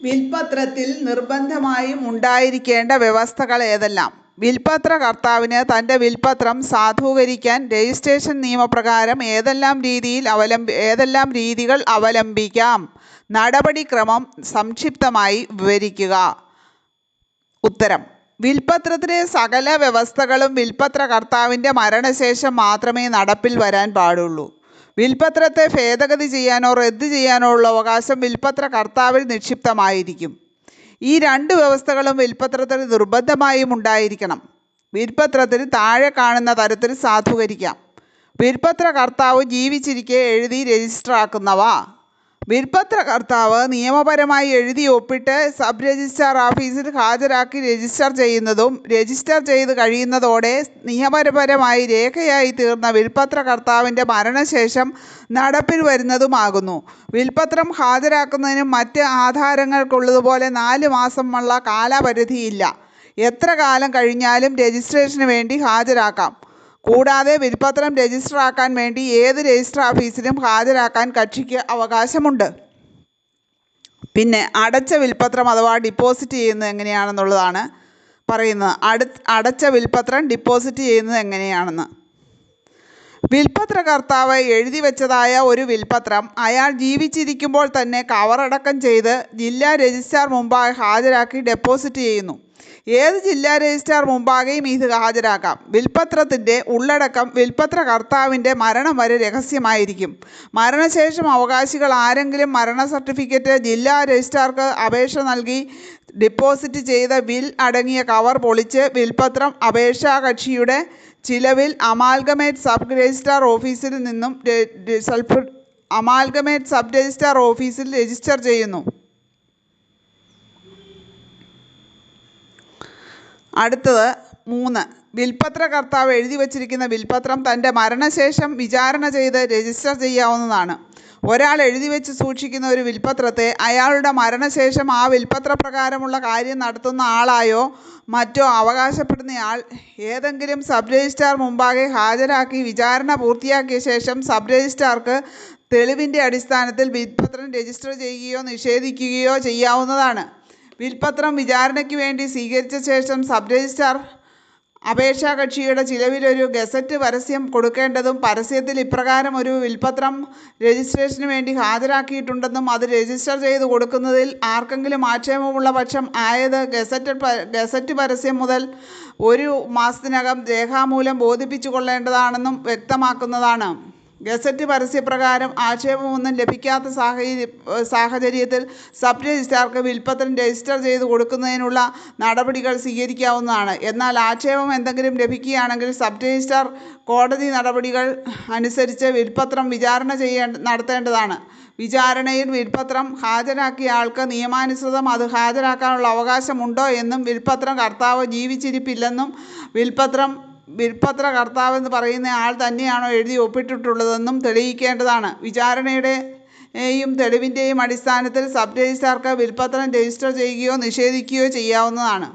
വിൽപത്രത്തിൽ നിർബന്ധമായും ഉണ്ടായിരിക്കേണ്ട വ്യവസ്ഥകൾ ഏതെല്ലാം? വിൽപത്രകർത്താവിന് തന്റെ വിൽപത്രം സാധൂകരിക്കാൻ രജിസ്ട്രേഷൻ നിയമപ്രകാരം ഏതെല്ലാം രീതികൾ അവലംബിക്കാം? നടപടിക്രമം സംക്ഷിപ്തമായി വിവരിക്കുക. ഉത്തരം: വിൽപത്രത്തിലെ സകല വ്യവസ്ഥകളും വിൽപത്രകർത്താവിന്റെ മരണശേഷം മാത്രമേ നടപ്പിൽ വരാൻ പാടുള്ളൂ. വിൽപത്രത്തെ ഭേദഗതി ചെയ്യാനോ റദ്ദ് ചെയ്യാനോ ഉള്ള അവകാശം വിൽപത്രകർത്താവിൽ നിക്ഷിപ്തമായിരിക്കും. ഈ രണ്ട് വ്യവസ്ഥകളും വിൽപത്രത്തിൽ നിർബന്ധമായും ഉണ്ടായിരിക്കണം. വിൽപത്രത്തിൽ താഴെ കാണുന്ന തരത്തിൽ സാധൂകരിക്കാം. വിൽപത്രകർത്താവ് ജീവിച്ചിരിക്കെ എഴുതി രജിസ്റ്ററാക്കുന്നവ: വിൽപത്രകർത്താവ് നിയമപരമായി എഴുതി ഒപ്പിട്ട് സബ് രജിസ്ട്രാർ ഓഫീസിൽ ഹാജരാക്കി രജിസ്റ്റർ ചെയ്യുന്നതും രജിസ്റ്റർ ചെയ്ത് കഴിയുന്നതോടെ നിയമപരമായി രേഖയായി തീർന്ന വിൽപത്രകർത്താവിന്റെ മരണശേഷം നടപ്പിൽ വരുന്നതുമാകുന്നു. വിൽപത്രം ഹാജരാക്കുന്നതിനും മറ്റ് ആധാരങ്ങൾക്കുള്ളതുപോലെ 4 മാസമുള്ള കാലപരിധിയില്ല. എത്ര കാലം കഴിഞ്ഞാലും രജിസ്ട്രേഷന് വേണ്ടി ഹാജരാക്കാം. കൂടാതെ വിൽപത്രം രജിസ്റ്ററാക്കാൻ വേണ്ടി ഏത് രജിസ്റ്റർ ഓഫീസിലും ഹാജരാക്കാൻ കക്ഷിക്ക് അവകാശമുണ്ട്. പിന്നെ അടച്ച വിൽപത്രം അഥവാ ഡിപ്പോസിറ്റ് ചെയ്യുന്നത് എങ്ങനെയാണെന്നുള്ളതാണ് പറയുന്നത്. അടച്ച വിൽപത്രം ഡിപ്പോസിറ്റ് ചെയ്യുന്നത് എങ്ങനെയാണെന്ന്. വിൽപത്രകർത്താവ് എഴുതി വെച്ചതായ ഒരു വിൽപത്രം അയാൾ ജീവിച്ചിരിക്കുമ്പോൾ തന്നെ കവറടക്കം ചെയ്ത് ജില്ലാ രജിസ്ട്രാർ മുമ്പാകെ ഹാജരാക്കി ഡെപ്പോസിറ്റ് ചെയ്യുന്നു. ഏത് ജില്ലാ രജിസ്ട്രാർ മുമ്പാകെയും ഇത് ഹാജരാക്കാം. വിൽപത്രത്തിന്റെ ഉള്ളടക്കം വിൽപത്രകർത്താവിന്റെ മരണം വരെ രഹസ്യമായിരിക്കും. മരണശേഷം അവകാശികൾ ആരെങ്കിലും മരണ സർട്ടിഫിക്കറ്റ് ജില്ലാ രജിസ്ട്രാർക്ക് അപേക്ഷ നൽകി ഡിപ്പോസിറ്റ് ചെയ്ത വിൽ അടങ്ങിയ കവർ പൊളിച്ച് വിൽപത്രം അപേക്ഷാകക്ഷിയുടെ ചിലവിൽ അമാൽഗമേറ്റ് സബ് രജിസ്ട്രാർ ഓഫീസിൽ രജിസ്റ്റർ ചെയ്യുന്നു. അടുത്തത് 3. വിൽപത്രകർത്താവ് എഴുതി വച്ചിരിക്കുന്ന വിൽപത്രം തന്റെ മരണശേഷം വിചാരണ ചെയ്ത് രജിസ്റ്റർ ചെയ്യാവുന്നതാണ്. ഒരാൾ എഴുതിവെച്ച് സൂക്ഷിക്കുന്ന ഒരു വിൽപത്രത്തെ അയാളുടെ മരണശേഷം ആ വിൽപത്രപ്രകാരമുള്ള കാര്യം നടത്തുന്ന ആളായോ മറ്റോ അവകാശപ്പെടുന്നയാൾ ഏതെങ്കിലും സബ് രജിസ്ട്രാർ മുമ്പാകെ ഹാജരാക്കി വിചാരണ പൂർത്തിയാക്കിയ ശേഷം സബ് രജിസ്ട്രാർക്ക് തെളിവിന്റെ അടിസ്ഥാനത്തിൽ വിൽപത്രം രജിസ്റ്റർ ചെയ്യുകയോ നിഷേധിക്കുകയോ ചെയ്യാവുന്നതാണ്. വിൽപത്രം വിചാരണയ്ക്ക് വേണ്ടി സ്വീകരിച്ച ശേഷം സബ് രജിസ്ട്രാർ അപേക്ഷാകക്ഷിയുടെ ചിലവിലൊരു ഗസറ്റ് പരസ്യം കൊടുക്കേണ്ടതും പരസ്യത്തിൽ ഇപ്രകാരം ഒരു വിൽപത്രം രജിസ്ട്രേഷന് വേണ്ടി ഹാജരാക്കിയിട്ടുണ്ടെന്നും അത് രജിസ്റ്റർ ചെയ്ത് കൊടുക്കുന്നതിൽ ആർക്കെങ്കിലും ആക്ഷേപമുള്ള പക്ഷം ആയത് ഗസറ്റ് പരസ്യം മുതൽ 1 മാസത്തിനകം രേഖാമൂലം ബോധിപ്പിച്ചു കൊള്ളേണ്ടതാണെന്നും വ്യക്തമാക്കുന്നതാണ്. ഗസറ്റ് പരസ്യപ്രകാരം ആക്ഷേപമൊന്നും ലഭിക്കാത്ത സാഹചര്യത്തിൽ സബ് രജിസ്ട്രാർക്ക് വിൽപത്രം രജിസ്റ്റർ ചെയ്ത് കൊടുക്കുന്നതിനുള്ള നടപടികൾ സ്വീകരിക്കാവുന്നതാണ്. എന്നാൽ ആക്ഷേപം എന്തെങ്കിലും ലഭിക്കുകയാണെങ്കിൽ സബ് രജിസ്ട്രാർ കോടതി നടപടികൾ അനുസരിച്ച് വിൽപത്രം വിചാരണ നടത്തേണ്ടതാണ്. വിചാരണയിൽ വിൽപത്രം ഹാജരാക്കിയ ആൾക്ക് നിയമാനുസൃതം അത് ഹാജരാക്കാനുള്ള അവകാശമുണ്ടോ എന്നും വിൽപത്രം കർത്താവ് ജീവിച്ചിരിപ്പില്ലെന്നും വിൽപത്രകർത്താവെന്ന് പറയുന്ന ആൾ തന്നെയാണോ എഴുതി ഒപ്പിട്ടിട്ടുള്ളതെന്നും തെളിയിക്കേണ്ടതാണ്. വിചാരണയുടെയും തെളിവിന്റെയും അടിസ്ഥാനത്തിൽ സബ് രജിസ്ട്രാർക്ക് വിൽപത്രം രജിസ്റ്റർ ചെയ്യുകയോ നിഷേധിക്കുകയോ ചെയ്യാവുന്നതാണ്.